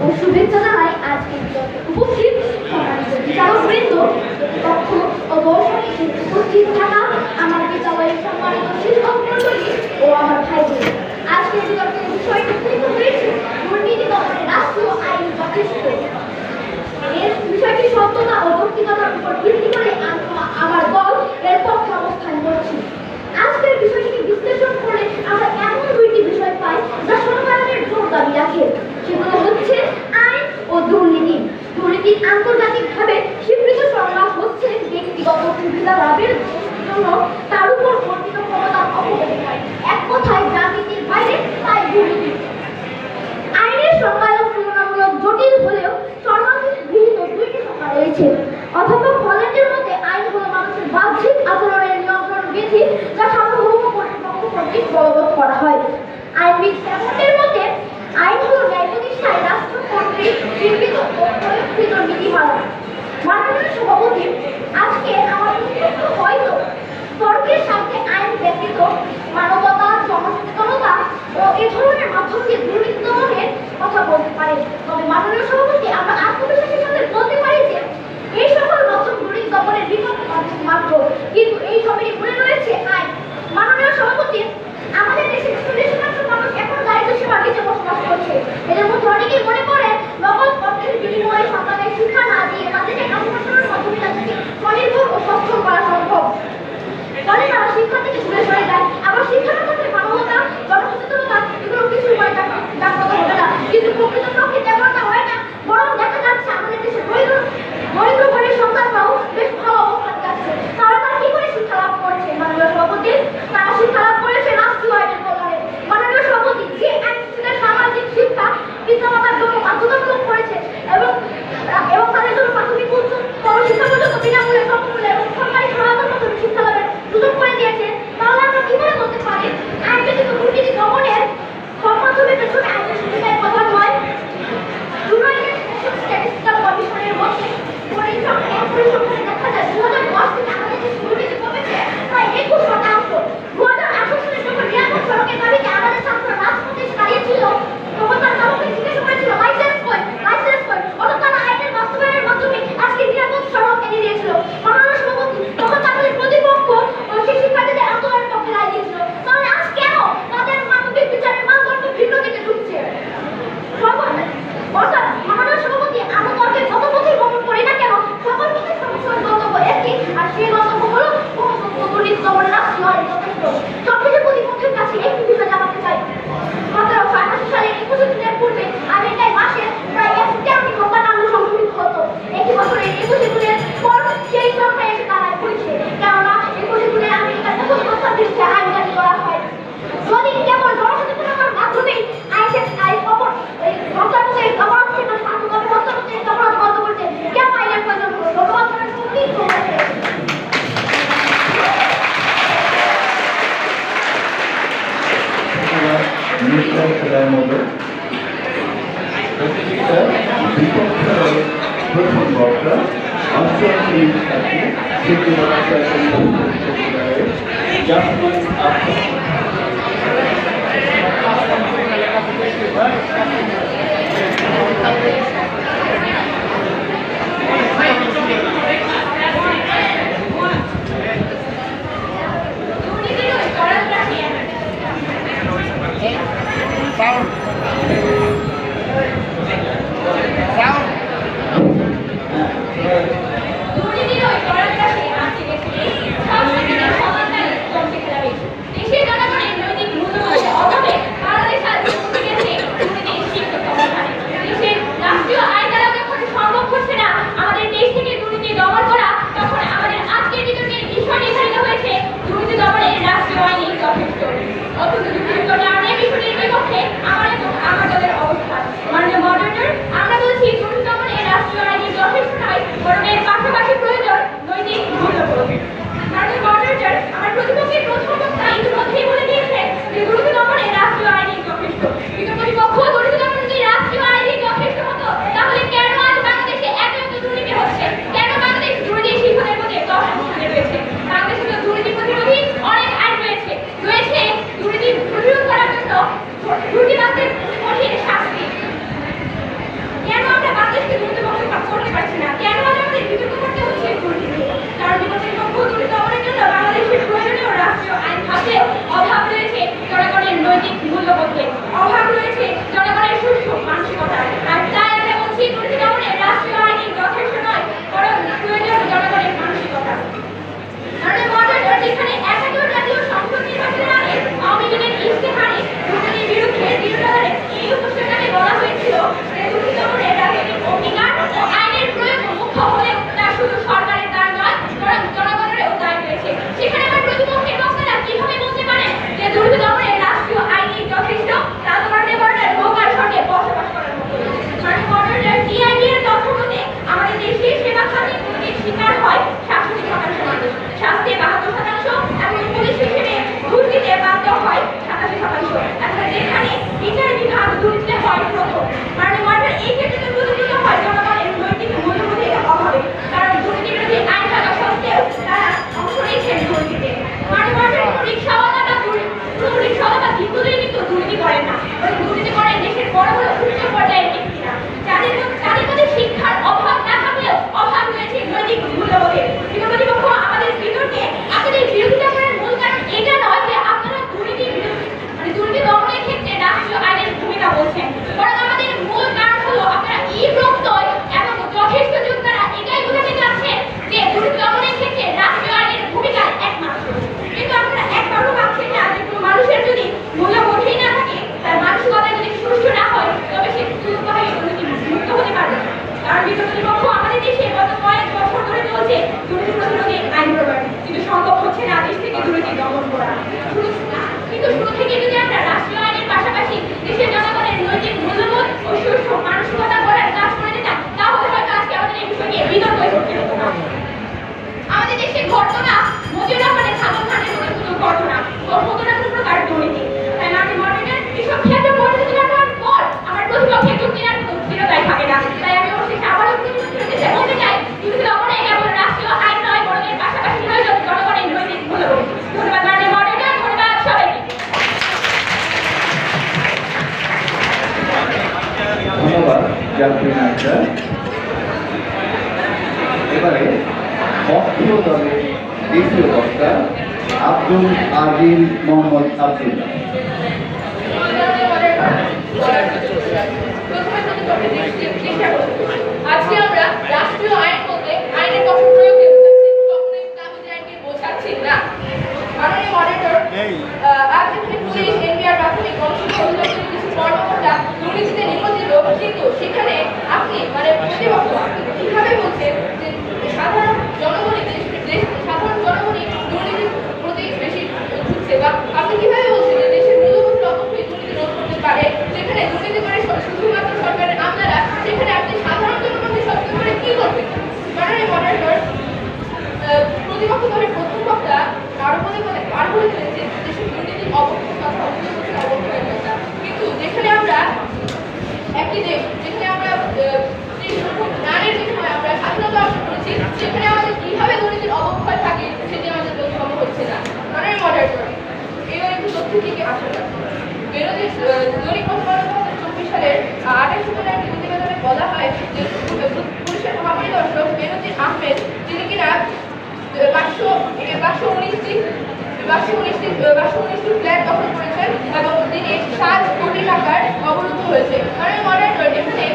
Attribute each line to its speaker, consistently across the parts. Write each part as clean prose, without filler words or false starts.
Speaker 1: ও শুভেচ্ছা জানাই আজকে উপস্থিত সম্মানিত বিচারকবৃন্দ, প্রতিপক্ষ ও দর্শক উপস্থিত থাকা আমার বিদ্যালয়ের সম্মানিত শিক্ষক মণ্ডলী ও আমার ভাইদের। আজকের বিতর্কের বিষয়টি উত্থাপিত হয়েছে দুর্নীতি দমনে রাষ্ট্রীয় আইন যথেষ্ট। এর বিষয়টি সত্যতা ও যৌক্তিকতার উপর ভিত্তি করে আমার দল এর পক্ষে অবস্থান করছি। আজকের বিষয়টিকে বিশ্লেষণ করলে আমরা এমন দুইটি বিষয় পাই যা সরকারের জোর দাবি রাখে। সেগুলো হচ্ছে আইন ও দুর্নীতি। দুর্নীতি আন্তর্জাতিকভাবে স্বীকৃত সংজ্ঞা হচ্ছে ব্যক্তিগত সুবিধা লাভের জন্য তার উপর অর্পিত ক্ষমতার অপব্যবহার। এক কথায় যা নীতির বাইরে তাই দুর্নীতি। আইনের সংজ্ঞায়ও তুলনামূলক জটিল হলেও সর্বাধিক গৃহীত দুইটি সংজ্ঞা রয়েছে। অধ্যাপক হল্যান্ডের মতে আইন হলো মানুষের বাহ্যিক আচরণের নিয়ন্ত্রণ বিধি যা সার্বভৌম কর্তৃপক্ষ কর্তৃক বলবৎ করা হয়। আইনবিদ স্যামন্ডের মতে আইন হলো ন্যায় প্রতিষ্ঠায় রাষ্ট্র কর্তৃক স্বীকৃত ও প্রয়োগকৃত নীতিমালা। মাননীয় সভাপতি, আজকে আমার উদ্দেশ্য হয়তো তর্কের সাথে আইন ব্যতীত মানবতা, জনসচেতনতা ও এ ধরনের মাধ্যম দিয়ে দুর্নীতি দমনের কথা বলতে পারে। তবে মাননীয় সভাপতি, আমরা আত্মবিশ্বাসের সাথে বলতে পারি যে এই সকল মাধ্যম দুর্নীতি দমনের বিকল্প মাধ্যম মাত্র, কিন্তু এই সবেরই মূলে রয়েছে আইন। মাননীয় সভাপতি, আমাদের দেশে 40% মানুষ এখন দারিদ্র সীমার নিচে বসবাস করছে। এদের মধ্যে অনেকেই মনে করেন নগদ অর্থের বিনিময়ে সন্তানের শিক্ষা না দিয়ে তাদেরকে কাজকর্মের মাধ্যমে তাদেরকে স্বনির্ভর ও সচ্ছল করা সম্ভব। ফলে তারা শিক্ষা থেকে দূরে সরে যায়। আবার শিক্ষা না থাকলে মানবতা, জনসচেতনতা এগুলো কিছু জাগ্রত হবে না। কিন্তু প্রকৃতপক্ষে তেমনটা হয় না, বরং দেখা যাচ্ছে আমাদের দেশে দরিদ্র ঘরের সন্তানরাও বেশ ভালো অবস্থানে যাচ্ছে। তারা কি করে শিক্ষা লাভ করছে? মাননীয় সভাপতি, তারা শিক্ষা লাভ করেছে রাষ্ট্রীয় আইনের কল্যাণে। মাননীয় সভাপতি, যে আইন সামাজিক শিক্ষা পিতামাতার জন্য বাধ্যতামূলক করেছে এবং তাদের জন্য প্রাথমিক উচ্চ শিক্ষা পর্যন্ত বিনামূল্যে, সম্পূর্ণ এবং সরকারি সহায়তার মাধ্যমে শিক্ষা লাভের সুযোগ করে দিয়েছে, তাহলে আমরা কিভাবে বলতে পারি আইন ব্যতীত দুর্নীতি দমনের সব মাধ্যমের পেছনে আইনের সুবিধার কথা নয়? ইউনাইটেড নেশনস স্ট্যাটিস্টিক্যাল কমিশনের মতে পরিসংখ্যানে দেখা যায় 2010 থেকে আমাদের দেশে দুর্নীতি কমেছে প্রায় 21%। 2018 সালে যখন নিরাপদ সড়কের দাবিতে আমাদের ছাত্ররা রাজপথে এসে দাঁড়িয়েছিল, তখন তারা কাউকে জিজ্ঞাসা করেছিল লাইসেন্স কই। অর্থাৎ তারা আইনের বাস্তবায়নের মাধ্যমে আজকে নিরাপদ সড়ক এনে দিয়েছিল। মাননীয় সভাপতি, তখন তাদের প্রতিপক্ষ সেই শিক্ষার্থীদের আন্দোলনের পক্ষে রায় দিয়েছিল। তাহলে আজ কেন তাদের মানবিক বিচারের মানদণ্ড ভিন্ন দিকে ঢুকছে? অর্থাৎ মাননীয় সভাপতি, আমরা তর্কে যত পথেই গমন করি না কেন, সকল পথের সমস্যার গন্তব্য একই, আর সেই গন্তব্য হলো দুর্নীতি দমনের রাষ্ট্রীয় আইন যথেষ্ট। সবশেষে প্রতিপক্ষের কাছে একটি বিষয় জানাতে চাই। 1788 সালের 21 দিনের পূর্বে আমেরিকায় মাসে প্রায় 113টি হত্যাকাণ্ড সংঘটিত হতো। একই বছরের 21 জুনের পর সেই সংখ্যা এসে দাঁড়ায় পড়ছে, কেননা 21 জুনে আমেরিকার প্রথম হত্যার বিরুদ্ধে আইন জারি করা হয়। যদি কেবল জনসচেতনতার মাধ্যমেই অপরাধ থেকে শান্তভাবে হত্যা করতে, অপরাধ বন্ধ করতে কেন আইনের প্রয়োজন হলো? ধন্যবাদ।
Speaker 2: প্রথম বক্তা অষ্টম
Speaker 1: দেশের জনগণের নৈতিক মূল্যবোধের অভাবে বাংলাদেশ আজ
Speaker 2: জাফরিন আক্তার। এবারে পক্ষ দলের দ্বিতীয় বক্তা আব্দুল আজিজ মোহাম্মদ আব্দুল্লাহ।
Speaker 3: আজকে আমরা রাষ্ট্রীয় আইন বলতে আইনের কঠোর প্রয়োগকে বোঝাচ্ছি, কখনোই কাগজের আইনকে বোঝাচ্ছি না। মাননীয় মডারেটর, আজ যেখানে পুলিশ, এনবিআর, প্রাথমিক গণশিক্ষা অধিদপ্তরের কিছু কর্মকর্তা দুর্নীতিতে নিমজ্জিত, কিন্তু সেখানে আপনি মানে প্রতিপক্ষ কিভাবে বলছেন যে সাধারণ জনগণই সাধারণ জনগণই দুর্নীতির প্রতি বেশি ঝুঁকছে, বা আপনি কিভাবে বলছেন যে দেশের মূল্যবোধের অবশ্যই দুর্নীতি রোধ করতে পারে, যেখানে দুর্নীতি করে শুধুমাত্র সরকারের আমলারা, সেখানে আপনি সাধারণ জনগণকে সচেতন করে কি করবেন? মাননীয় মডারেটর, প্রতিপক্ষ দলের প্রথম বক্তা আরো বলেছিলেন যে দেশের দুর্নীতির অবক্ষয়ের কথা, অবক্ষয়ের কথা, কিন্তু যেখানে আমরা একটি দেশ, যেখানে আমরা নারীর বিনিময়ে আমরা স্বাধীনতা অর্জন করেছি, সেখানে আমাদের কিভাবে দুর্নীতির অবক্ষয় থাকে সেটি আমাদের বোধগম্য হচ্ছে না। মাননীয় মডারেটর, এবার একটু তথ্য দিকে আসা যাক। বিরোধী দৈনিক প্রতিবেদন 2024 সালের 28 জুনের একটি প্রতিবেদনে বলা হয় যে পুলিশের মহাপরিদর্শক বেনজির আহমেদ, তিনি কিনা 519টি ফ্ল্যাট দখল করেছেন এবং তিনি 7 কোটি টাকার অবরুদ্ধ হয়েছে। কারণ মডারেটর, এখানে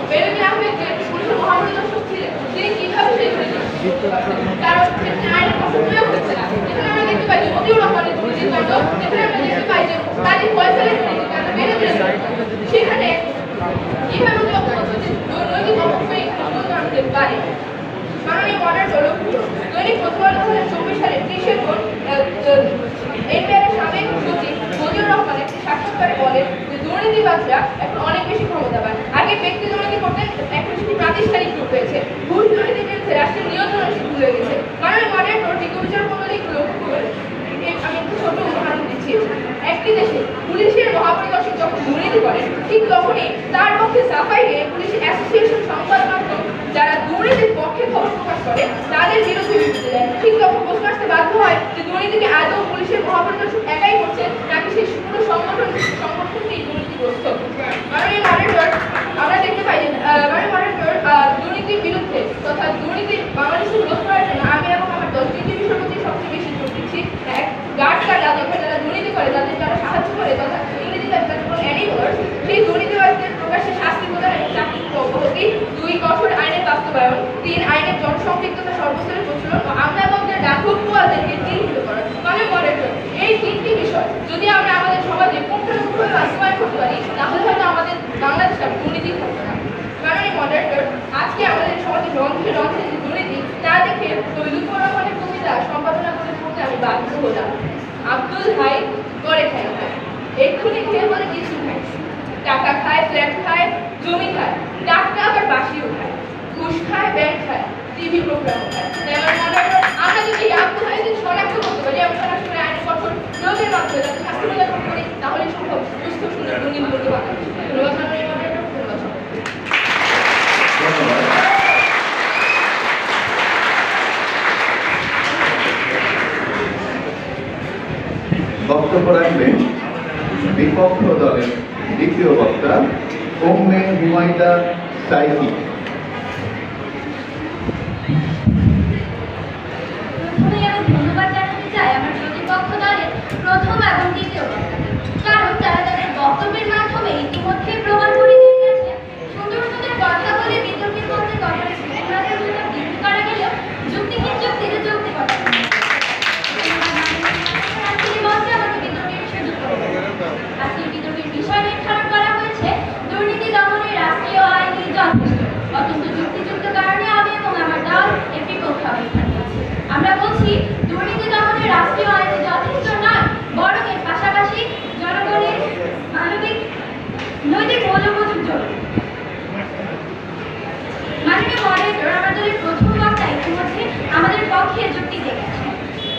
Speaker 3: বেনজির আহমেদ যে পুলিশের মহাপরিদর্শক ছিলেন, তিনি কিভাবে সেই করেছেন? কারণ আইনের কঠোর প্রয়োগ হচ্ছে না। এখানে আমরা দেখতে পাই যে মতিউর রহমানের দুর্নীতির কাণ্ড, যেখানে আমরা দেখতে পাই যে কাজী ফয়সালের দুর্নীতির কাণ্ড বেড়ে চলেছে, সেখানে কিভাবে নৈতিক অবক্ষয় আনতে পারে? মাননীয় মডারেটর, দৈনিক প্রতিবেদন 2024 সালের 30 জুন এনবিআরের সাবেক সচিব মতিউর রহমান একটি সাক্ষাৎকারে বলেন যে দুর্নীতিবাজরা এখন অনেক বেশি ক্ষমতাবান। আগে ব্যক্তি দুর্নীতি করতেন, এখন সেটি প্রাতিষ্ঠানিক রূপ পেয়েছে। ঘুষ দুর্নীতির বিরুদ্ধে রাষ্ট্রের নিয়ন্ত্রণ ভুলে গেছে। মাননীয় মডারেটর, টিকু বিচার প্রণালীগুলো আমি একটু ছোট উদাহরণ দিচ্ছি। একটি দেশে পুলিশের মহাপরিদর্শক যখন দুর্নীতি করেন, ঠিক তখনই তার পক্ষে সাফাই গিয়ে পুলিশ অ্যাসোসিয়েশন সংবাদ মাধ্যম যারা দুর্নীতির পক্ষে খবর প্রকাশ করে তাদের বিরুদ্ধে বিবৃতি দেয়। ঠিক তখন প্রশ্ন আসতে বাধ্য হয় যে দুর্নীতিকে আদৌ পুলিশের মহাপরিদর্শক একাই করছেন, নাকি সেই পুরো সংগঠনটি দুর্নীতিগ্রস্ত? মাননীয় মডারেটর, আমরা দেখতে পাই যে মাননীয় মডারেটর, দুর্নীতির বিরুদ্ধে তথা দুর্নীতি বাংলাদেশে রোধ করার জন্য আমি এবং আমার দল তিনটি বিষয়ের প্রতি সবচেয়ে বেশি জোর দিচ্ছি। এক, গার্ড কার্ড যারা দুর্নীতি করে, তাদের যারা সাহায্য করে, তথা ইংরেজিতে এনিমার্স, সেই দুর্নীতিবাজদের প্রকাশ্যে শাস্তি প্রদান এবং চাকরি অব্যাহতি। 2, কঠোর আইনের বাস্তবায়ন। 3, আইনের জনসম্পৃক্ততা সর্বস্তরে প্রচলন ও আমলাতন্ত্রের ডাকুয়াদেরকে চিহ্নিত করা। মানে মডারেটর, এই 3টি বিষয় যদি আমরা আমাদের সমাজে পুঙ্খানুপুঙ্খভাবে বাস্তবায়ন করতে পারি, তাহলে হয়তো আমাদের বাংলাদেশটা দুর্নীতি থাকবে না। মাননীয় মডারেটর, আজকে আমাদের সমাজে রন্ধ্রে রন্ধ্রে যে দুর্নীতি, তা দেখে কবি লুৎফর রহমানের কবিতা সম্পাদনা করে পড়তে আমি বাধ্য হলাম। আব্দুল হাই করে খাই খায়, এক্ষুনি খেয়ে বলে কিছু খায়, টাকা খায়, ফ্ল্যাট খায়, জমি খায়, টাকা আবার বাসিও খায়, ঘুষ খায়, ব্যাংক খায়, টিভি প্রোগ্রাম খায়। আমার মডারেটর, আমরা যদি এই আব্দুল হাইদের শনাক্ত করতে পারি এবং সরাসরি আইনের কঠোর প্রয়োগের মাধ্যমে যাতে শাস্তি প্রদান করি, তাহলে সম্ভব সুস্থ সুন্দর দুর্নীতি করতে পারবে। ধন্যবাদ মাননীয় মডারেটর, ধন্যবাদ।
Speaker 2: বক্তব্য রাখবেন বিপক্ষ দলের দ্বিতীয় বক্তা উম্মে হুমায়দা সাইকি।
Speaker 1: প্রথমেই আমি ধন্যবাদ জানাতে চাই আমার প্রতিপক্ষ দলের প্রথম এবং দ্বিতীয় বক্তাকে, কারণ তারা তাদের বক্তব্যের মাধ্যমে ইতিমধ্যে প্রমাণ করে দিয়েছে সুন্দর সুন্দর কথা বলে বিতর্কের মধ্যে কথা বিক্রি করা গেলেও যুক্তিহীন যুক্তিতে যুক্তি কথা আজকের বিতর্কের বিষয় নির্ধারণ করা হয়েছে দুর্নীতি দমনের রাষ্ট্রীয় আইনি যথেষ্ট। অত্যন্ত যুক্তিযুক্ত কারণে আমি এবং আমার দল এর বিপক্ষে অবস্থান করছি। আমরা বলছি দুর্নীতি দমনের রাষ্ট্রীয় আইনি যথেষ্ট নয়, বরং এর পাশাপাশি জনগণের মানবিক নৈতিক মূল্যবোধের জরুরি। মাননীয় মডারেটর, আমার দলের প্রথম বক্তা ইতিমধ্যে আমাদের পক্ষে যুক্তি দিয়ে গেছে।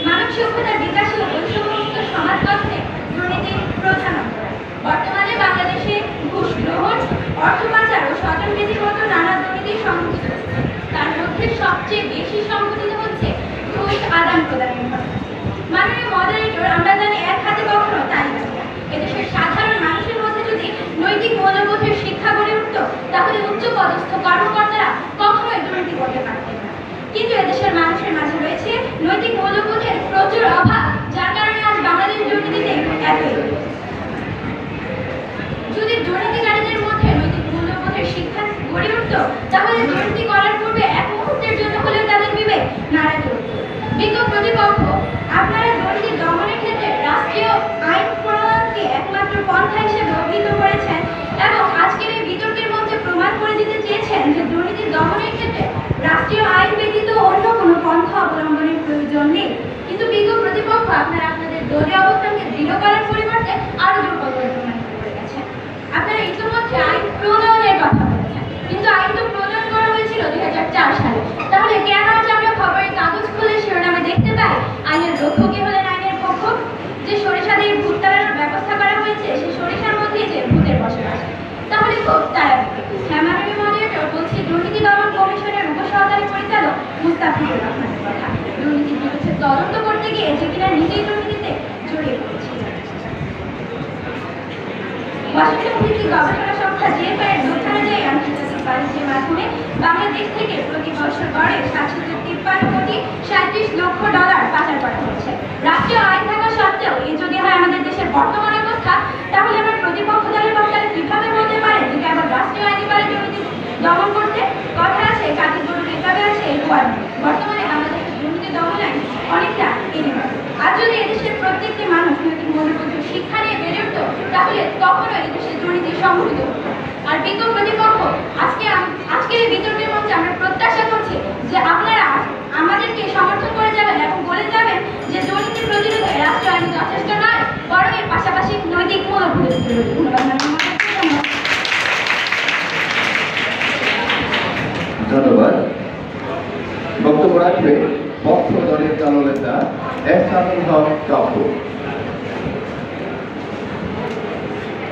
Speaker 1: মানব সভ্যতার বিকাশে ও বৈষম্যমুক্ত সমাজ গঠনে দুর্নীতির প্রধান অপরাধ। বর্তমানে বাংলাদেশে ঘুষ গ্রহণ, অর্থ পাচার ও স্বজনপ্রীতির মতো নানা দুর্নীতি সংঘটিত হচ্ছে। তার মধ্যে সবচেয়ে বেশি সংঘটিত হচ্ছে ঘুষ আদান প্রদানের ঘটনা। মাননীয় মডারেটর, আমরা জানি এক হাতে কখনো তালি বাজে না। এদেশের সাধারণ মানুষের মধ্যে যদি নৈতিক মূল্যবোধের শিক্ষা গড়ে উঠত, তাহলে নৈতিক মূল্যবোধের প্রচুর অভাব, যার কারণে আজ বাংলাদেশ দুর্নীতিতে একই। যদি দুর্নীতিকারীদের মধ্যে নৈতিক মূল্যবোধের শিক্ষা গড়ে উঠত, তাহলে দুর্নীতি করার পূর্বে এক মুহূর্তের জন্য হলেও তাদের বিবেক নাড়া চলত। বিজ্ঞ প্রতিপক্ষ, আপনারা দুর্নীতি দমনের ক্ষেত্রে রাষ্ট্রীয় আইন প্রণয়নকে একমাত্র পন্থা হিসেবে অভিহিত করেছেন এবং আজকের এই বিতর্কের মধ্যে প্রমাণ করে দিতে চেয়েছেন যে দুর্নীতি দমনের ক্ষেত্রে রাষ্ট্রীয় আইন ব্যতীত অন্য কোনো পন্থা অবলম্বনের প্রয়োজন নেই। কিন্তু বিজ্ঞ প্রতিপক্ষ, আপনারা আপনাদের দলীয় অবস্থানকে দৃঢ় করার পরিবর্তে আরো দুর্বল করে প্রমাণিত করে গেছেন। আপনারা ইতিমধ্যে আইন প্রণয়নের কথা বলেছেন, কিন্তু আইন তো প্রণয়ন করা হয়েছিল 2004 সালে। তাহলে কেন আজ আমরা খবরের কাগজ খুলে শিরোনামে দেখতে পাই আইনের রক্ষকই হলেন আইনের ভক্ষক? যে সরিষা দিয়ে ভূত তাড়ানোর ব্যবস্থা করা হয়েছে, সেই সরিষার মধ্যেই যে ভূতের বসবাস। তাহলে খুব তাড়াতাড়ি শ্যামানবী মডারেটর বলছি দুর্নীতি দমন কমিশনের উপসহকারী পরিচালক মুস্তাফিজুর রহমানের কথা। দুর্নীতির বিরুদ্ধে তদন্ত করতে গিয়ে যে কিনা নিজেই দুর্নীতিতে জড়িয়ে পড়েছিলেন। ওয়াশিংটন ভিত্তিক গবেষণা সংস্থা জিএফআই এর তথ্য অনুযায়ী আন্তর্জাতিক বাণিজ্যের মাধ্যমে বাংলাদেশ থেকে প্রতি বছর গড়ে 753 কোটি 37 লক্ষ ডলার পাচার করা হচ্ছে। রাষ্ট্রীয় আইন থাকা সত্ত্বেও এই যদি হয় আমাদের দেশের বর্তমান অবস্থা, তাহলে আমার প্রতিপক্ষ দলের বক্তারা কিভাবে বলতে পারেন যে কেবল রাষ্ট্রীয় আইনই পারে দুর্নীতি দমন করতে? কথা আছে কাজের গরু কিভাবে আছে এই কুয়ার। বর্তমানে বাংলাদেশের দুর্নীতি দমন আইন অনেকটা এগিয়ে। আর যদি এদেশের প্রত্যেকটি মানুষ নৈতিক মূল্যবোধের শিক্ষা নিয়ে বেড়ে উঠত, তাহলে কখনো এদেশের দুর্নীতি সংঘটিত হতো। আর বিজ্ঞ প্রতিপক্ষ, আজকে এই বিতর্কের মধ্যে আমরা প্রত্যাশা করছি যে আপনারা আমাদেরকে সমর্থন করে যাবেন এবং বলে যাবেন যে দুর্নীতি প্রতিরোধে রাষ্ট্র আইন যথেষ্ট নয়, বরং এর পাশাপাশি নৈতিক মূল্যবোধের জরুরি।
Speaker 2: ধন্যবাদ। বক্তব্য রাখবে পক্ষ দলের দলনেতা এহসানুল হক কাপু।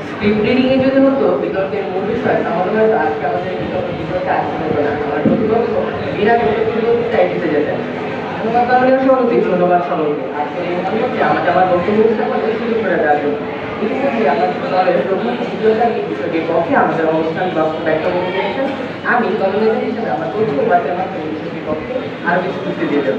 Speaker 4: স্ক্রিপ্ট রিডিং এ যদি হতো বিতর্কের মূল বিষয়, তাহলে হয়তো আজকে আমাদের বিতর্কে আসতে হতো না। আমার প্রতিপক্ষ বিনা প্রতিযোগিতায় জিতে যেতেন। ধন্যবাদ মাননীয় সভাপতি, ধন্যবাদ সভাপতি। আজকের এই মধ্যে আমাকে আমার বক্তব্য উপস্থাপনের সুযোগ করে দেওয়ার জন্য। ইতিমধ্যে আমাদের দলের প্রধান বিদ্রোহী বিষয়টির পক্ষে আমাদের অবস্থান ব্যক্ত করতে পেরেছেন। আমি দলনেতা হিসেবে আমার তথ্য বার্তার মাধ্যমে বিষয়টির পক্ষে আরও কিছু যুক্তি দিয়ে দেব।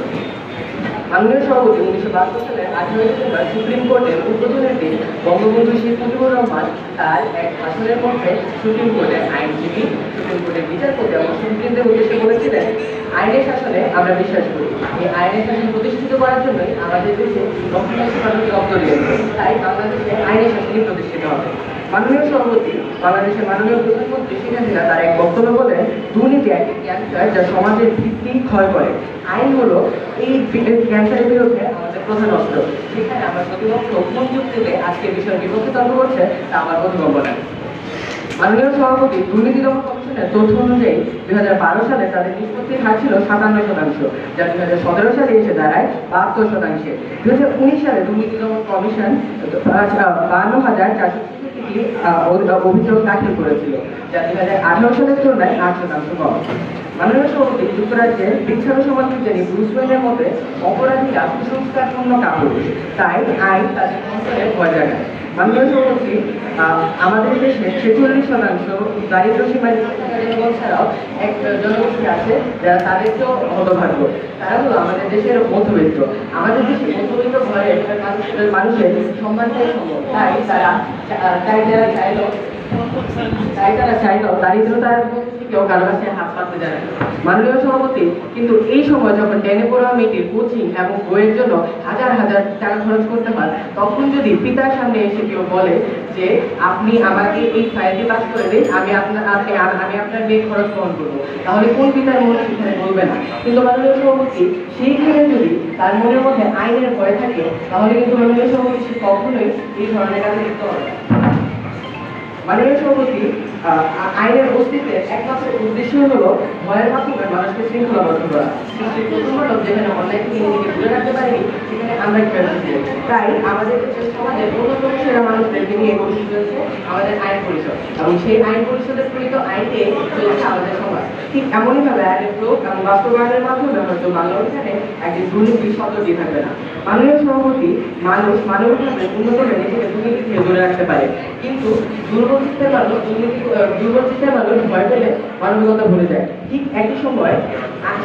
Speaker 4: মাননীয় সভাপতি, 1972 সালের 18 ডিসেম্বর সুপ্রিম কোর্টের উদ্বোধনের দিন বঙ্গবন্ধু শেখ মুজিবুর রহমান তার এক ভাষণের মধ্যে সুপ্রিম কোর্টের আইনজীবী, সুপ্রিম কোর্টের বিচারপতি এবং সুপ্রিমদের উদ্দেশ্যে বলেছিলেন, আইনের শাসনে আমরা বিশ্বাস করি। এই আইনের শাসন প্রতিষ্ঠিত করার জন্যই আমাদের দেশে রক্ত দিয়েছে। তাই বাংলাদেশে আইনের শাসনই প্রতিষ্ঠিত হবে। মাননীয় সভাপতি, বাংলাদেশের মাননীয় প্রধানমন্ত্রী শেখ হাসিনা তার এক বক্তব্য বলেন, দুর্নীতি একটি ক্যান্সার যা সমাজের ভিত্তি ক্ষয় করে। আইন হলো এই ক্যান্সারের বিরুদ্ধে আমাদের প্রধান অস্ত্র। সেখানে আমার প্রতিপক্ষ কোন যুক্তিতে আজকের বিষয়ের বিপক্ষে তর্ক করছে তা আমার বোধগম্য নয়। মাননীয় সভাপতি, দুর্নীতি দমন কমিশনের তথ্য অনুযায়ী 2012 সালে তাদের নিষ্পত্তির হার ছিল 57%, যা 2017 সালে এসে দাঁড়ায় 72%। 2019 সালে দুর্নীতি দমন কমিশন 52,463 অভিযোগ দাখিল করেছিল, যা 2018 সালের তুলনায় 8% কম। মাননীয় সভাপতি, যুক্তরাজ্যের বিখ্যাত সমাজবিজ্ঞানী ব্রুস ওয়েনের মতে অপরাধীরা কুসংস্কারপূর্ণ কাপুরুষ, তাই আইন তাদের অঞ্চলের ভয় জাগায়। মাননীয় সভাপতি, আমাদের দেশে 46% দারিদ্র সীমার জনগণ ছাড়াও এক জনগোষ্ঠী আছে যারা তাদেরকেও হতভাগ্য। তারা হলো আমাদের দেশের মধ্যবিত্ত। আমাদের দেশে মধ্যবিত্ত ঘরের মানুষের সম্মানটাই সম্ভব, তাই তারা চাইলেও দারিদ্রতার কেউ কারো কাছে হাত পাততে জানে। মাননীয় সভাপতি, কিন্তু এই সময় যখন টেনে পড়া মেয়েটির কোচিং এবং বইয়ের জন্য হাজার হাজার টাকা খরচ করতে হয়, তখন যদি পিতার সামনে এসে কেউ বলে যে আপনি আমাকে এই ফাইলটি পাস করে দিন, আমি আপনার মেয়ে খরচ বহন করবো, তাহলে কোন পিতার মনে সেখানে বলবে না? কিন্তু মাননীয় সভাপতি, সেইখানে যদি তার মনের মধ্যে আইনের ভয় থাকে, তাহলে কিন্তু মাননীয় সভাপতি সে কখনোই এই ধরনের কাজে লিপ্ত হবে না। মাননীয় সভাপতি, আইনের অস্তিত্বের একমাত্র উদ্দেশ্য হলো ভয়ের মাধ্যমে মানুষকে শৃঙ্খলাবদ্ধ করা। প্রথম হলো যেখানে অনলাইন থেকে নিজেকে দূরে রাখতে পারিনি, সেখানে আমরা কি। তাই আমাদের সমাজের অন্যতম সেরা মানুষদেরকে নিয়ে গঠিত হয়েছে আমাদের আইন পরিষদ, এবং সেই আইন পরিষদের প্রণীত আইনে চলছে আমাদের সমাজ। ঠিক এমনইভাবে আইনের প্রয়োগ এবং বাস্তবায়নের মাধ্যমে হয়তো বাংলাদেশে একটি দুর্নীতির শব্দটি থাকবে না। মাননীয় সভাপতি, মানুষ মানবিকভাবে উন্নত হয়ে নিজেকে দুর্নীতি থেকে দূরে রাখতে পারে। কিন্তু দুর্বল চিত্তের মানুষ ভয় পেলে মানবিকতা ভুলে যায়। ঠিক একই সময়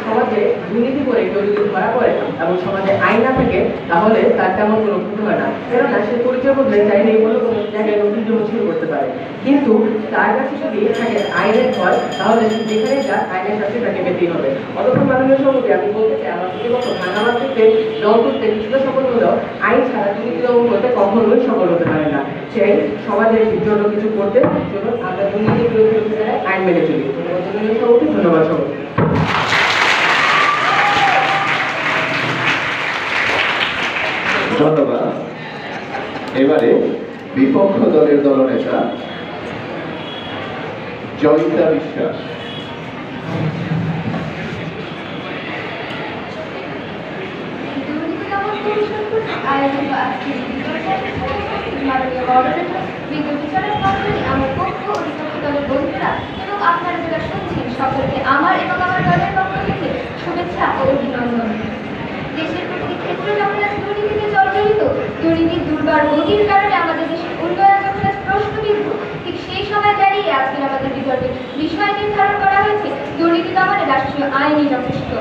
Speaker 4: সমাজে দুর্নীতি করে কেউ যদি ধরা পড়ে এবং সমাজে আইন না থাকে, তাহলে তার তেমন কোনো ক্ষতি হয় না, কেননা সে পরিচয় বদলে চাইলে কোনো জায়গায় নতুন জীবন শুরু করতে পারে। কিন্তু তার কাছে যদি থাকে আইনের ভয়, তাহলে সে যেখানে যা আইনের শাস্তি তাকে পেতেই হবে। অতঃপর মাননীয় সভাপতি, আমি বলতে চাই আমার প্রতিপক্ষ ভাঙাবার ক্ষেত্রে দল করতে কিছুটা সফল হলেও আইন ছাড়া দুর্নীতি দমন করতে কখনোই সফল হতে পারে না। সেই সমাজের জন্য কিছু করতে চলুন আমরা দুর্নীতি বিরোধী আইন মেনে চলি। মাননীয় সভাপতি, ধন্যবাদ সভাপতি।
Speaker 2: ধন্যবাদ। এবারে বিপক্ষ দলের দলনেতা জয়িতা বিশ্বাস।
Speaker 1: দুর্নীতি দমন কমিশন কর্তৃক আয়োজিত আজকের মাননীয় মডারেটর বিজ্ঞ বিচারক মণ্ডলী, আমার পক্ষ ও বিপক্ষ দলের বন্ধুরা এবং আপনারা যারা শুনছেন সকলকে আমার এবং আমার দলের পক্ষ থেকে শুভেচ্ছা ও অভিনন্দন। দেশের প্রতিটি ক্ষেত্রে যখন আজ দুর্নীতিতে জর্জরিত, দুর্নীতির দুর্বার গতির কারণে আমাদের দেশের উন্নয়ন যখন আজ প্রশ্নবিদ্ধ, ঠিক সেই সময় দাঁড়িয়ে আজকে আমাদের বিতর্কের বিষয় নির্ধারণ করা হয়েছে দুর্নীতি দমনে রাষ্ট্রীয় আইনই যথেষ্ট।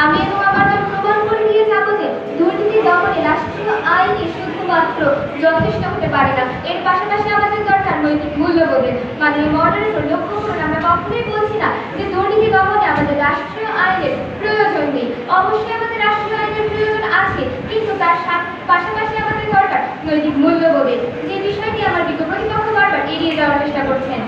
Speaker 1: আমি এবং আমার দল প্রমাণ করে দিয়ে যাবো যে দুর্নীতি দমনে রাষ্ট্রীয় আইনই শুধুমাত্র যথেষ্ট হতে পারে না, এর পাশাপাশি আমাদের দরকার নৈতিক মূল্যবোধের। মাননীয় মডারেটর, লক্ষ্য করুন, আমরা কখনোই বলছি না যে দুর্নীতি দমনে আমাদের রাষ্ট্রীয় আইনের প্রয়োজন নেই। অবশ্যই আমাদের রাষ্ট্রীয় আইনের প্রয়োজন আছে, কিন্তু তার পাশাপাশি আমাদের দরকার নৈতিক মূল্যবোধের, যে বিষয়টি আমার প্রতিপক্ষ বারবার এড়িয়ে যাওয়ার চেষ্টা করছেন।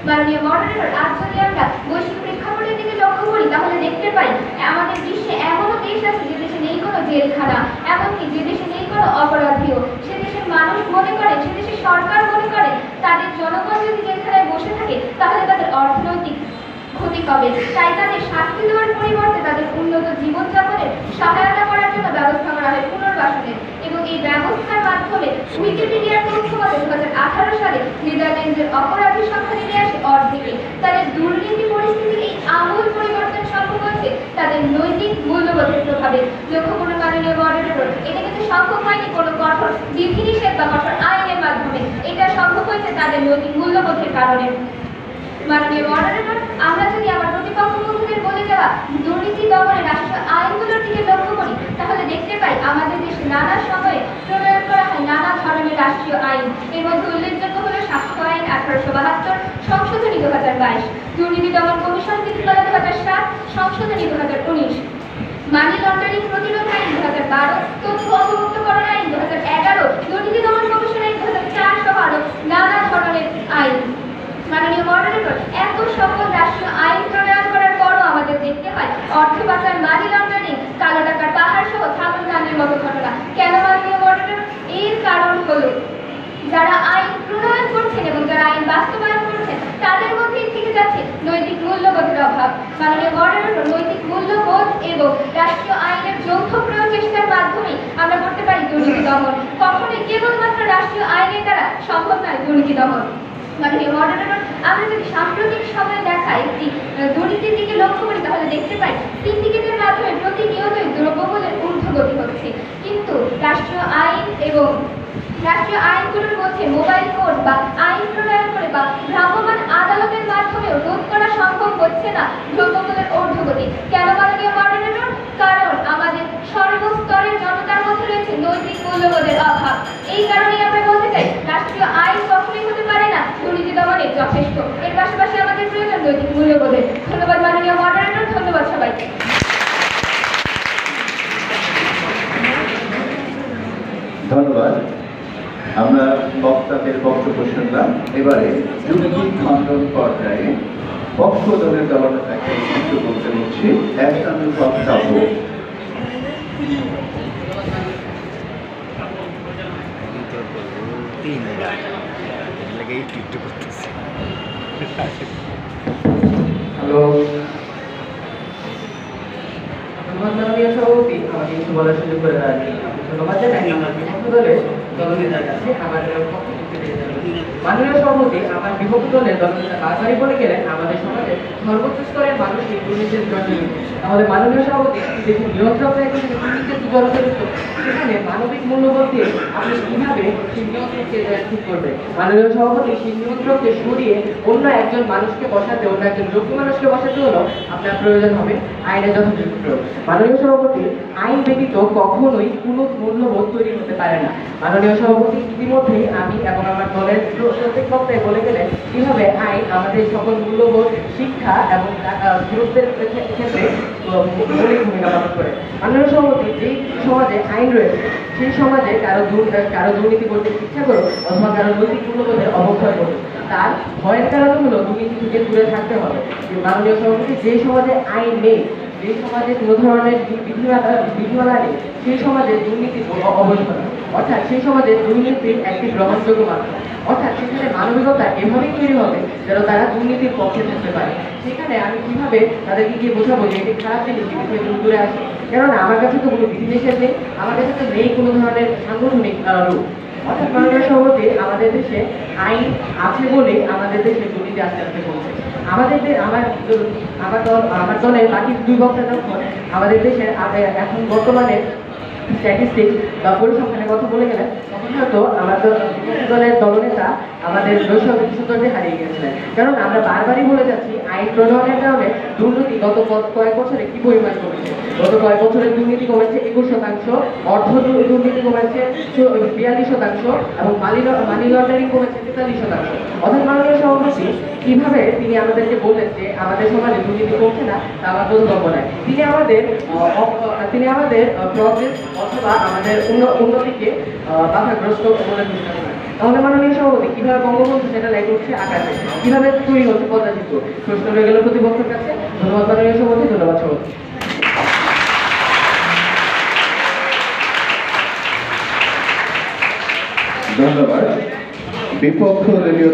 Speaker 1: মাননীয় মডারেটর, আজ যদি আমরা বৈশ্বিক প্রেক্ষাপটের দিকে লক্ষ্য করি, তাহলে দেখতে পাই আমাদের বিশ্বে এমনও দেশ আছে যে দেশে নেই কোনো জেলখানা, এমনকি যে দেশে নেই কোনো অপরাধীও। সে দেশের মানুষ মনে করে, সে দেশের সরকার মনে করে, তাদের জনগণ যদি জেলখানায় বসে থাকে তাহলে তাদের অর্থনৈতিক ক্ষতি হবে। তাই তাদের শাস্তি দেওয়ার পরিবর্তে তাদের উন্নত জীবনযাপনের সহায়তা করার জন্য ব্যবস্থা করা হয় পুনর্বাসনের, এবং এই ব্যবস্থার মাধ্যমে উইকিপিডিয়ার তথ্য মতে 2018 সালে নেদারল্যান্ডের অপরাধীর সংখ্যা নেমে আসে অর্ধেকে। তাদের দুর্নীতি পরিস্থিতির এই আমূল পরিবর্তন সম্ভব হয়েছে তাদের নৈতিক মূল্যবোধের প্রভাবে। লক্ষ্য করুন মাননীয় মডারেটর, এটা কিন্তু সম্ভব হয়নি কোনো কঠোর বিধিনিষেধ বা কঠোর আইনের মাধ্যমে, এটা সম্ভব হয়েছে তাদের নৈতিক মূল্যবোধের কারণে। মাননীয় মডারেটর, আমরা যদি আমার প্রতিপক্ষ বন্ধুদের বলে যাওয়া দুর্নীতি দমনে রাষ্ট্রীয় আইনগুলোর দিকে লক্ষ্য করি, তাহলে দেখতে পাই আমাদের দেশে নানা সময়ে প্রণয়ন করা হয় নানা ধরনের রাষ্ট্রীয় আইন। এর মধ্যে উল্লেখযোগ্য হল সাক্ষ্য আইন 1872, সংশোধনী 2022, দুর্নীতি দমন কমিশন নীতিমালা 2007, সংশোধনী 2019, মানি লন্ডারিং প্রতিরোধ আইন 2012, তথ্য অবমুক্তকরণ আইন 2011, দুর্নীতি দমন কমিশন আইন 2004 সহ আরো নানা ধরনের আইন। মাননীয় মডারেটর, এত সকল রাষ্ট্রীয় আইন প্রণয়ন করার পরও আমাদের দেখতে হয় অর্থ পাচার, মানি লন্ডারিং, কালো টাকার পাহাড় সহ ছাগল দানের মতো ঘটনা। কেন মাননীয় মডারেটর? এর কারণ হলো যারা আইন প্রণয়ন করছেন এবং যারা আইন বাস্তবায়ন করছেন তাদের মধ্যে থেকে যাচ্ছে নৈতিক মূল্যবোধের অভাব। মাননীয় মডারেটর, নৈতিক মূল্যবোধ এবং রাষ্ট্রীয় আইনের যৌথ প্রচেষ্টার মাধ্যমে আমরা করতে পারি দুর্নীতি দমন। কখনোই কেবলমাত্র রাষ্ট্রীয় আইনের দ্বারা সম্ভব নয় দুর্নীতি দমন। মাননীয় মডারেটর, আমরা যদি সাম্প্রতিক সময় দেখা একটি দুর্নীতির দিকে লক্ষ্য করি, তাহলে দেখতে পাই সিন্ডিকেটের মাধ্যমে প্রতিনিয়তই দ্রব্যমূল্যের ঊর্ধ্বগতি হচ্ছে, কিন্তু রাষ্ট্রীয় আইন এবং রাষ্ট্রীয় আইনগুলোর মধ্যে মোবাইল কোড বা আইন প্রণয়ন করে বা ভ্রাম্যমাণ আদালতের মাধ্যমেও রোধ করা সম্ভব হচ্ছে না দ্রব্যমূল্যের ঊর্ধ্বগতি। কেন মাননীয় মডারেটর? কারণ আমাদের সর্বস্তরের জনতার মধ্যে রয়েছে নৈতিক মূল্যবোধের অভাব। এই কারণেই আমরা বলতে চাই রাষ্ট্রীয় আইন কখনোই হতে পারে না দুর্নীতি দমনে যথেষ্ট, এর পাশাপাশি আমাদের প্রয়োজন নৈতিক মূল্যবোধের। ধন্যবাদ মাননীয় মডারেটর, ধন্যবাদ সবাইকে।
Speaker 2: ধন্যবাদ। আমরা বক্তাদের বক্তব্য শুনলাম। এবারে দুর্নীতি খণ্ডন পর্যায়ে পক্ষ দলের দলনেতাকে কিছু বলতে বলছি। একসাথে বক্তব্য।
Speaker 4: হ্যালো, মাননীয় সভাপতি, আমাকে কিছু বলার সুযোগ করে দেওয়ার জন্য ধন্যবাদ জানাই আমার বিপক্ষ দলের দলনেতার কাছে। আমার মাননীয় সভাপতি আমার বিপক্ষ দলের দলনেতা বারবারই বলে গেলেন আমাদের সমাজের সর্বোচ্চ স্তরের মানুষই দুর্নীতির জন্য। আমাদের মাননীয় সভাপতি দেশের নিয়ন্ত্রক রেখে দুর্নীতির জনচরিত্র, সেখানে মানবিক মূল্যবোধ দিয়ে আপনি কিভাবে সেই নিয়ন্ত্রককে ঠিক করবে? মাননীয় সভাপতি সেই নিয়ন্ত্রককে সরিয়ে অন্য একজন মানুষকে বসাতে, অন্য একজন যোগ্য মানুষকে বসাতে হলো আপনার প্রয়োজন হবে আইনের যথাযথ প্রয়োগ। মাননীয় সভাপতি, আইন ব্যতীত কখনোই কোনো মূল্যবোধ তৈরি হতে পারে না। মাননীয় সভাপতি, ইতিমধ্যেই আমি এবং আমার দলের প্রত্যেক বক্তায় বলে গেলেন কিভাবে আইন আমাদের সকল মূল্যবোধ, শিক্ষা এবং গুরুত্বের ক্ষেত্রে মৌলিক ভূমিকা পালন করে। মাননীয় সভাপতি, যেই সমাজে আইন রয়েছে সেই সমাজে কারো দুর্নীতি করতে ইচ্ছা করো অথবা কারো নৈতিক মূল্যবোধের অবক্ষয় করো, তার ভয়ের কারণ হলো দুর্নীতি থেকে দূরে থাকতে হবে। মাননীয় সভাপতি, যেই সমাজে আইন নেই, যে সমাজে কোনো ধরনের বিধিমালা নেই, সেই সমাজে দুর্নীতি অবৈধ না, অর্থাৎ সেই সমাজে দুর্নীতির একটি গ্রহণযোগ্য মাধ্যম, অর্থাৎ সেখানে মানবিকতা এভাবেই তৈরি হবে যেন তারা দুর্নীতির পক্ষে থাকতে পারে। সেখানে আমি কিভাবে তাদেরকে গিয়ে বোঝাবো যে এটি খারাপ জিনিস, এটি থেকে দূরে আসে? কেননা আমার কাছে তো কোনো বিধিনিষেধ নেই, আমার কাছে তো নেই কোনো ধরনের সাংগঠনিক রূপ। অর্থাৎ মাননীয় সভাপতি, আমাদের দেশে আইন আছে বলে আমাদের দেশে দুর্নীতি আস্তে আস্তে কমছে। আমার দলের বাকি দুই বক্তা যখন আমাদের দেশের এখন বর্তমানে স্ট্যাটিস্টিক্স বা পরিসংখ্যানের কথা বলে গেলেন, তখন হয়তো আমাদের দলের দলনেতা আমাদের নৈসর্গিক সৌন্দর্যে হারিয়ে গিয়েছিলেন। কারণ আমরা বারবারই বলে যাচ্ছি আইন প্রণয়নের কারণে দুর্নীতি গত কয়েক বছরে কি পরিমাণ কমেছে। গত কয়েক বছরের দুর্নীতি কমেছে 21%, অর্থ দুর্নীতি কমেছে 42% এবং মানি লন্ডারিং কমেছে 43%। অর্থাৎ মাননীয় সভাপতি, কিভাবে তিনি আমাদেরকে বললেন যে আমাদের সমাজে দুর্নীতি কমছে না, তা আমার বোধগম্য নয়। তিনি আমাদের প্রগ্রেস অথবা আমাদের উন্নতিকে বাধাগ্রস্ত বলে ঘোষণা করেন। তাহলে মাননীয় সভাপতি, কিভাবে বঙ্গবন্ধু স্যাটেলাইট উঠছে আকাশে, কিভাবে তৈরি হচ্ছে পদ্মা সেতু? প্রশ্ন রয়ে গেল প্রতিপক্ষের কাছে। ধন্যবাদ মাননীয় সভাপতি, ধন্যবাদ সভাপতি।
Speaker 2: ধন্যবাদ। বিপক্ষ দলীয়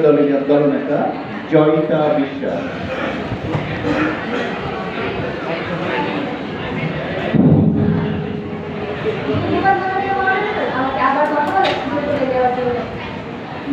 Speaker 2: দলনেতা জয়িতা বিশ্বাস।
Speaker 1: ধন্যবাদ মাননীয় মডারেটর, আমাকে আবার কথা বলে সুযোগ করে দেওয়ার জন্য।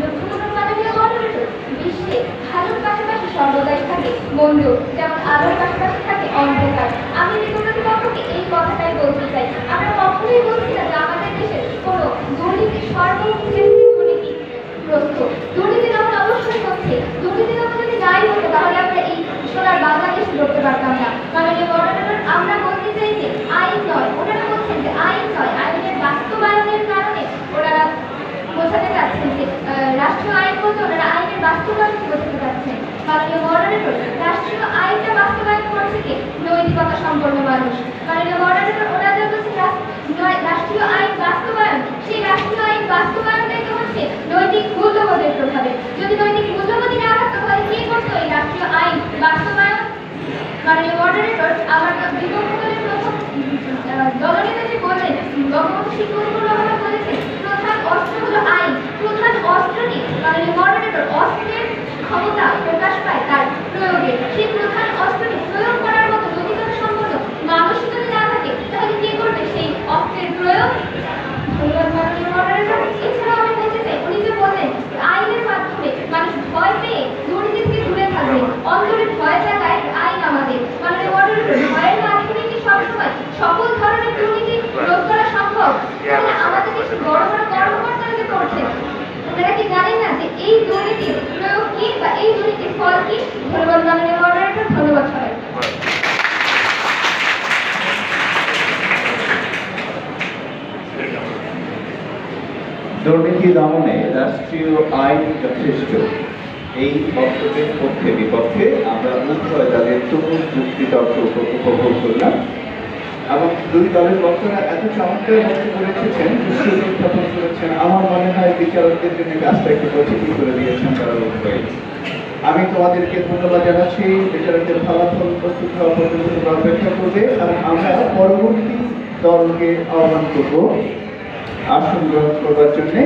Speaker 1: লক্ষ্যপূর্ণ মাননীয় মডারেটর, বিশ্বে ভালোর পাশাপাশি সর্বদাই থাকে মন্দ, যেমন আলোর পাশাপাশি থাকে অন্ধকার। আমি প্রতিপক্ষকে এই কথাটাই বলতে চাই। আমরা কখনোই বলছি না যে আমাদের দেশের কোনো দুর্নীতি সর্বক্ষেত্রে দুর্নীতিগ্রস্ত। দুর্নীতি যখন অবশ্যই হচ্ছে, দুর্নীতি যখন যদি নাই হতো তাহলে আমরা এই সোনার বাংলাদেশ করতে পারতাম না। মাননীয় মডারেটর, আমরা বলতে চাই যে আইন নয়, ওনারা বলছেন যে আইন নয়, আইনের বাস্তবায়নের কারণে ওনারা বোঝাতে চাচ্ছেন যে রাষ্ট্রীয় আইন বলতে ওনারা আইনের বাস্তবায়নকে বোঝাতে চাচ্ছেন। মাননীয় মডারেটর, রাষ্ট্রীয় আইনটা বাস্তবায়ন করছে কি নৈতিকতা সম্পন্ন মানুষ। মাননীয় মডারেটর, ওনারা বলছেন রাষ্ট্রীয় আইন বাস্তবায়ন, সেই রাষ্ট্রীয় আইন বাস্তবায়নটাই তো হচ্ছে নৈতিক মূল্যবোধের প্রভাবে। যদি নৈতিক মূল্যবোধই না থাকতো তাহলে কে করতো এই রাষ্ট্রীয় আইন বাস্তবায়ন? মাননীয় মডারেটর, আমার বিপক্ষ দলের প্রথম দলনেতা যে বললেন বঙ্গবন্ধু শেখ মুজিবুর রহমান বলেছেন প্রধান অস্ত্র হলো আইন। প্রধান অস্ত্রটি মাননীয় মডারেটর, অস্ত্রের ক্ষমতা প্রকাশ পায় তার প্রয়োগে। সেই প্রধান অস্ত্রটি প্রয়োগ করার মতো নৈতিকতা সম্পন্ন মানুষ যদি না থাকে তাহলে কে করবে সেই অস্ত্রের প্রয়োগ? ধন্যবাদ মাননীয় মডারেটর। এছাড়াও আমি বলতে চাই, উনি যে বললেন আইনের মাধ্যমে মানুষ ভয় পেয়ে দুর্নীতি থেকে দূরে থাকবে, অন্তরে ভয় জাগায় আইন আমাদের। মাননীয় মডারেটর, ভয়ের মাধ্যমে কি সবসময় সকল ধরনের দুর্নীতি রোধ করা সম্ভব? তাহলে আমাদের দেশে বড় বড় কর্মকর্তারা যে করছেন, ওনারা কি জানেন না যে এই দুর্নীতির প্রয়োগ কি বা এই দুর্নীতির ফল কি? ধন্যবাদ মাননীয় মডারেটর, ধন্যবাদ সবাই।
Speaker 2: দুর্নীতি দমনে রাষ্ট্রীয় আইন যথেষ্ট, এই বক্তব্যের পক্ষে বিপক্ষে আমরা উভয় তাদের তুমুল যুক্তিতর্ক উপভোগ করলাম এবং দুই দলের বক্তারা এত চমৎকার বক্তব্য রেখেছেন, যুক্তি উত্থাপন করেছেন। আমার মনে হয় বিচারকদের জন্য কাজটা একটু কঠিন করে দিয়েছেন তারা উভয়। আমি তোমাদেরকে ধন্যবাদ জানাচ্ছি। বিচারকদের ফলাফল প্রস্তুত হওয়া পর্যন্ত তোমরা অপেক্ষা করবে এবং আমরা পরবর্তী দলকে আহ্বান করবো আসন গ্রহণ করবার জন্যে।